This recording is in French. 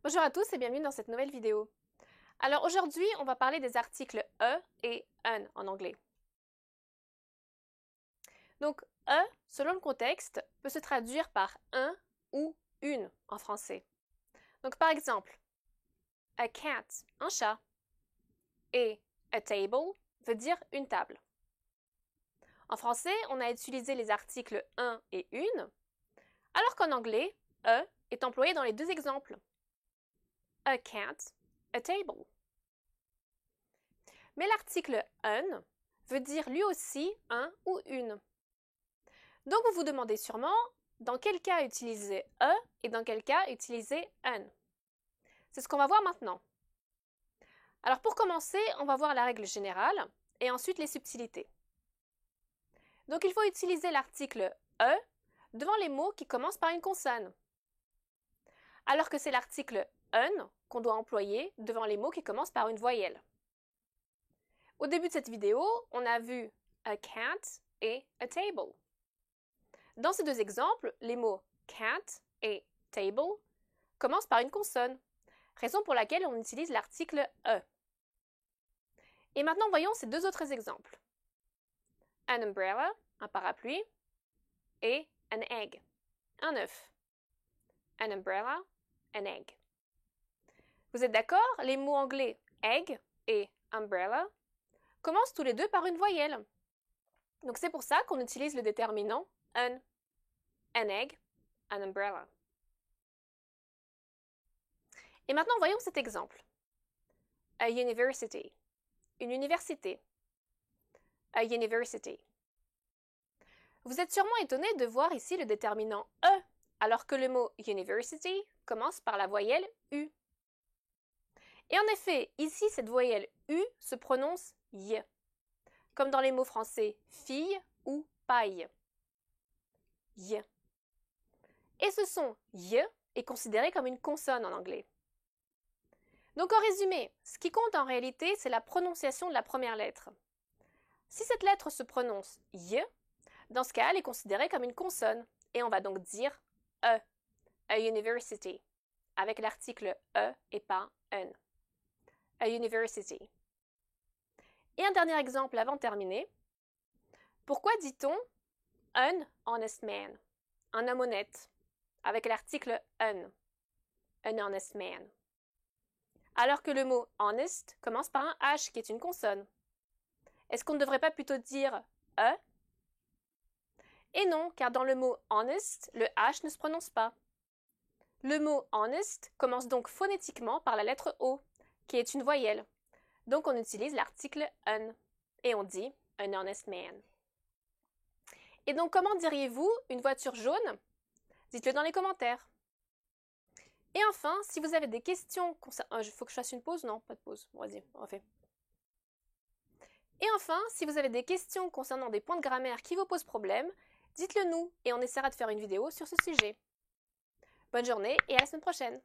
Bonjour à tous et bienvenue dans cette nouvelle vidéo. Alors aujourd'hui, on va parler des articles e et un en anglais. Donc e, selon le contexte, peut se traduire par un ou une en français. Donc par exemple, a cat, un chat, et a table veut dire une table. En français, on a utilisé les articles un et une, alors qu'en anglais, e est employé dans les deux exemples. A cat, a table. Mais l'article un veut dire lui aussi un ou une. Donc vous vous demandez sûrement dans quel cas utiliser e et dans quel cas utiliser un. C'est ce qu'on va voir maintenant. Alors pour commencer, on va voir la règle générale et ensuite les subtilités. Donc il faut utiliser l'article e devant les mots qui commencent par une consonne, alors que c'est l'article un qu'on doit employer devant les mots qui commencent par une voyelle. Au début de cette vidéo, on a vu a cat et a table. Dans ces deux exemples, les mots cat et table commencent par une consonne, raison pour laquelle on utilise l'article e. Et maintenant, voyons ces deux autres exemples. An umbrella, un parapluie, et an egg, un œuf. An umbrella, an egg. Vous êtes d'accord? Les mots anglais egg et umbrella commencent tous les deux par une voyelle. Donc c'est pour ça qu'on utilise le déterminant an egg, an umbrella. Et maintenant, voyons cet exemple. A university, une université. A university. Vous êtes sûrement étonné de voir ici le déterminant e, alors que le mot university commence par la voyelle u. Et en effet, ici, cette voyelle u se prononce y, comme dans les mots français fille ou paille. Y. Et ce son y est considéré comme une consonne en anglais. Donc en résumé, ce qui compte en réalité, c'est la prononciation de la première lettre. Si cette lettre se prononce y, dans ce cas, elle est considérée comme une consonne, et on va donc dire e, a university, avec l'article e et pas un. A university. Et un dernier exemple avant de terminer. Pourquoi dit-on an honest man, un homme honnête, avec l'article an honest man, alors que le mot honest commence par un H qui est une consonne? Est-ce qu'on ne devrait pas plutôt dire e? Et non, car dans le mot honest, le H ne se prononce pas. Le mot honest commence donc phonétiquement par la lettre O, qui est une voyelle. Donc on utilise l'article an, et on dit an honest man. Et donc comment diriez-vous une voiture jaune? Dites-le dans les commentaires. Et enfin, si vous avez des questions concernant... faut que je fasse une pause? Non, pas de pause. Bon, vas-y, on refait. Et enfin, si vous avez des questions concernant des points de grammaire qui vous posent problème, dites-le nous et on essaiera de faire une vidéo sur ce sujet. Bonne journée et à la semaine prochaine!